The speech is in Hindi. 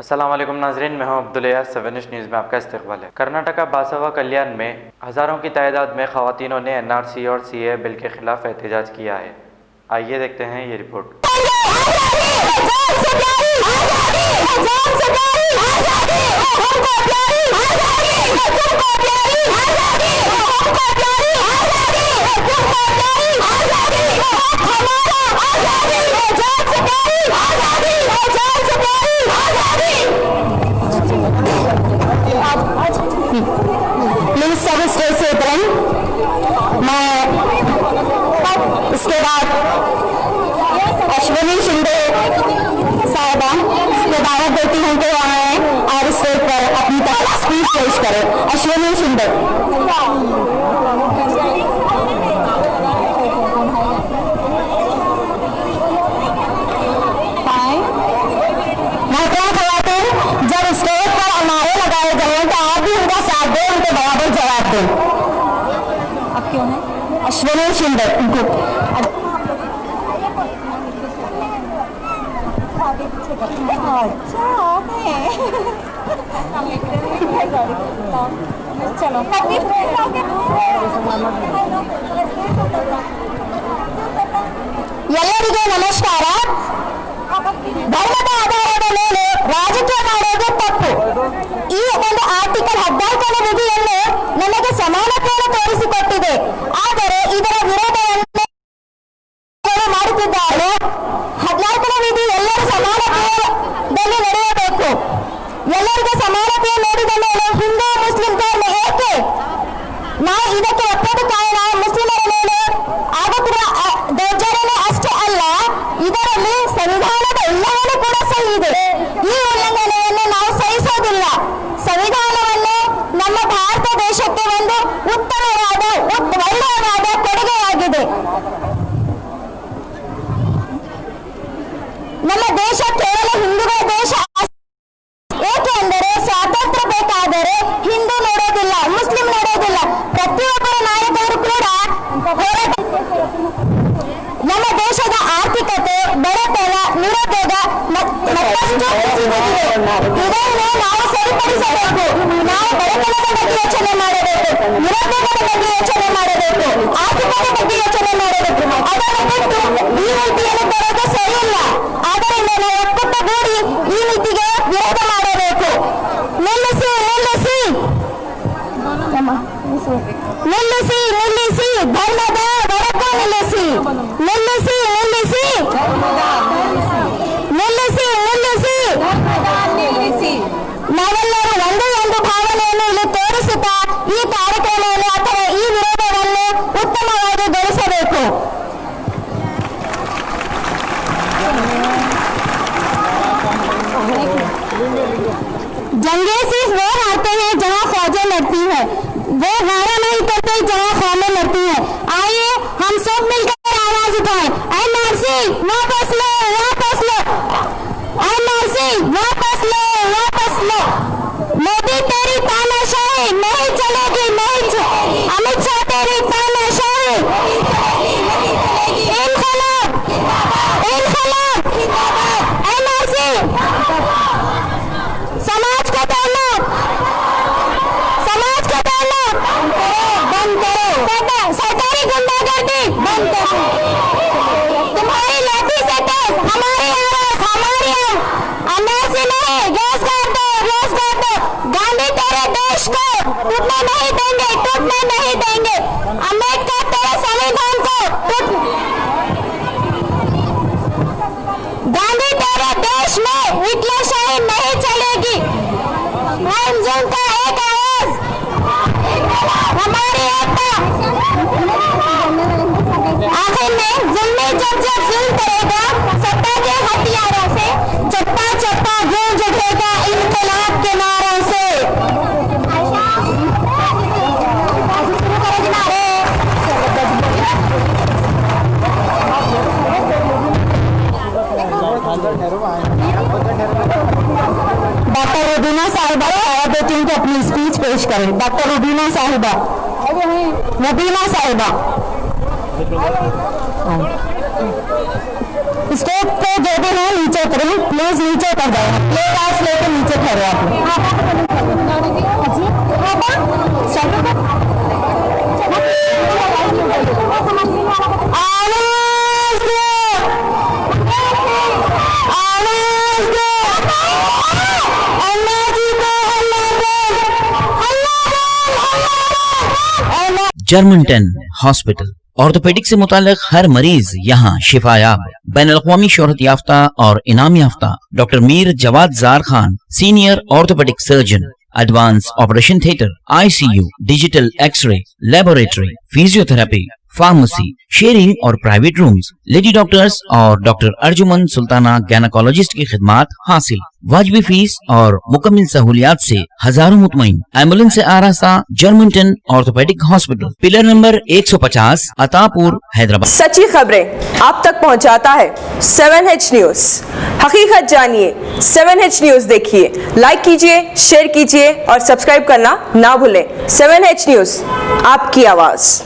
अस्सलाम वालेकुम नाजरीन, मैं हूं अब्दुल यास। 7 न्यूज़ में आपका इस्तकबाल है। कर्नाटका बासवा कल्याण में हज़ारों की तादाद में ख़वातीनों ने NRC और CAA बिल के खिलाफ एहतजाज किया है। आइए देखते हैं ये रिपोर्ट। प्लीज सब स्टेज से उतरें। मैं इसके बाद अश्विनी शिंदे साहिबा को दावत देती हूँ कि वहाँ आए और स्टेज पर अपनी स्पीच पेश करें। अश्विनी शिंदे। जब स्टेज पर नारे लगाए जाए तो आप भी उनका साथ दें, उनके बराबर जवाब दें। अब क्यों है अश्विनी शिंदे उनको ಎಲ್ಲರಿಗೂ ನಮಸ್ಕಾರ. ಧರ್ಮದ ಆಧಾರದ ಮೇಲೆ ರಾಜಕೀಯ ಮಾಡುವುದು ತಪ್ಪು. ಈ ಒಂದು ಆರ್ಟಿಕಲ್ 14ನೇ ವಿಧಿಯನ್ನು ನಮಗೆ ಸಮಾನತೆಯನ್ನು ತೋರಿಸಿಕೊಟ್ಟಿದೆ. ಆದರೆ ಇದರ ವಿರೋಧವನ್ನು ಮಾಡುತ್ತಿದ್ದಾರೆ. 14ನೇ ವಿಧಿ ಎಲ್ಲರೂ ಸಮಾನತೆಯಲ್ಲಿ ನಡೆಯಬೇಕು. ಎಲ್ಲರಿಗೂ ಸಮಾನತೆ ನೀಡಿದ ಮೇಲೆ ಹಿಂದೂ ಮುಸ್ಲಿಂ ಧರ್ಮ ಏಕೆ? ನಾವು ಇದಕ್ಕೆ ಒಪ್ಪದ ಕಾರಣ ಮುಸ್ಲಿಮರ ಮೇಲೆ ಆಗುತ್ತಿರುವ ದೌರ್ಜನ್ಯ ಅಷ್ಟೇ ಅಲ್ಲ, ಇದರಲ್ಲಿ ಸಂವಿಧಾನದ ಉಲ್ಲಂಘನೆ ಕೂಡ ಸಹಿ ಇದೆ. ಈ ಉಲ್ಲಂಘನೆಯನ್ನು ನಾವು ಸಹಿಸೋದಿಲ್ಲ. ಸಂವಿಧಾನವನ್ನು ನಮ್ಮ ಭಾರತ ದೇಶಕ್ಕೆ ಒಂದು ಉತ್ತಮವಾದ ಒಳ್ಳೆಯವಾದ ಕೊಡುಗೆಯಾಗಿದೆ. ನಮ್ಮ ದೇಶ ಕೇವಲ ಹಿಂದೂಗಳ ದೇಶ ಏಕೆಂದರೆ ಸ್ವಾತಂತ್ರ್ಯ ಬೇಕಾದರೆ ಹಿಂದೂ ನೋಡೋದಿಲ್ಲ, ಮುಸ್ಲಿಂ ನೋಡೋದಿಲ್ಲ. ಪ್ರತಿಯೊಬ್ಬರ ನಾಯಕರು ಕೂಡ ಹೋರಾಟ. ನಮ್ಮ ದೇಶದ ಆರ್ಥಿಕತೆ, ಬಡತನ, ನಿರುದ್ಯೋಗ ಮತ್ತಷ್ಟು ಇದನ್ನು ನಾವು ಸರಿಪಡಿಸಬೇಕು. ನಾವು ಬಡತನದ ಬಗ್ಗೆ ಯೋಚನೆ ಮಾಡಬೇಕು, ನಿರುದ್ಯೋಗದ ಬಗ್ಗೆ ಯೋಚನೆ ಮಾಡಬೇಕು, ಆರ್ಥಿಕತೆ ಬಗ್ಗೆ ಯೋಚನೆ ಮಾಡಬೇಕು. ಅದನ್ನು ಬಿಟ್ಟು ಈ ನೀತಿಯನ್ನು ತರೋದು ಸರಿಯಿಲ್ಲ. ಆದ್ದರಿಂದ ನಾವು ಒಕ್ಕೂಟಗೂಡಿ ಈ ನೀತಿಗೆ ವಿರೋಧ ಮಾಡಬೇಕು. ನಿಲ್ಲಿಸಿ ನಿಲ್ಲಿಸಿ ನಿಲ್ಲಿಸಿ ನಿಲ್ಲಿಸಿ ಧರ್ಮದ ಹೊರತು ನಿಲ್ಲಿಸಿ ನಿಲ್ಲಿಸಿ ನಿಲ್ಲಿಸಿ ನಿಲ್ಲಿಸಿ ನಿಲ್ಲಿಸಿ ನಾವೆಲ್ಲರೂ ಒಂದೇ ಒಂದು ಭಾವನೆಯನ್ನು ಇಲ್ಲಿ ತೋರಿಸುತ್ತಾ ಈ ಕಾರ್ಯಕ್ರಮವನ್ನು ಅಥವಾ ಈ ವಿರೋಧವನ್ನು ಉತ್ತಮವಾಗಿ ಗೊಳಿಸಬೇಕು. जंगे सिर्फ वो हारते हैं जहाँ फौजें लड़ती हैं, वो हारा नहीं करते जहाँ कौमें लड़ती हैं। आइए हम सब मिलकर आवाज उठाएं, NRC वापस लो, वापस लो, NRC वापस लो, वापस लो। मोदी तेरी तानाशाही नहीं चलेगी, नहीं अमित शाह तेरी तानाशाही। इनकलाब इनकलाब NRC समाज का ताल्लुक बंद करो, सरकारी गुंडागर्दी बंद करो। तुम्हारी लाठी से तेज हमारी आवाज, हमारी NRC नहीं, रोजगार दो, रोजगार दो। गांधी तेरे देश को टूटने नहीं देंगे, टूटने नहीं देंगे। अम्बेडकर तेरे संविधान को गांधी तेरे देश में हिटलरशाही नहीं चलेगी। हम जन का एक आवाज, हमारी एकता। आखिर में जुल्मी जब जुल्म करेगा सत्ता के हथियारों से, चप्पा चप्पा गूंज उठेगा इनकलाब के नारों से। डॉक्टर रुबीना साहिबा दावत देती हूँ कि अपनी स्पीच पेश करें। डॉक्टर रुबीना साहिबा, रुबीना साहिबा। स्टेज पे जो भी है नीचे उतरे, प्लीज नीचे उतर जाए, प्ले कार्ड्स लेके नीचे खड़े आप। जर्मनटन हॉस्पिटल ऑर्थोपेडिक से मुताल्लिक हर मरीज यहाँ शिफायाब। बैनुल-अक़वामी शोहरत याफ्ता और इनाम याफ्ता doctor Mir Jawad Zar Khan, senior orthopaedic surgeon, advance operation theatre, ICU, digital x ray, laboratory, physiotherapy, pharmacy, sharing और प्राइवेट रूम्स, लेडी डॉक्टर्स और डॉक्टर अर्जुमन सुल्ताना गैनकोलॉजिस्ट की खिदमात हासिल। वाजिबी फीस और मुकम्मल सहूलियात से हजारों मुतमईन। एम्बुलेंस से आरास्ता Germanton orthopaedic hospital, pillar number 150, Attapur, Hyderabad. सच्ची खबरें आप तक पहुंचाता है 7H न्यूज। हकीकत जानिए, 7H न्यूज देखिए, लाइक कीजिए, शेयर कीजिए और सब्सक्राइब करना ना भूलें। 7H न्यूज, आपकी आवाज।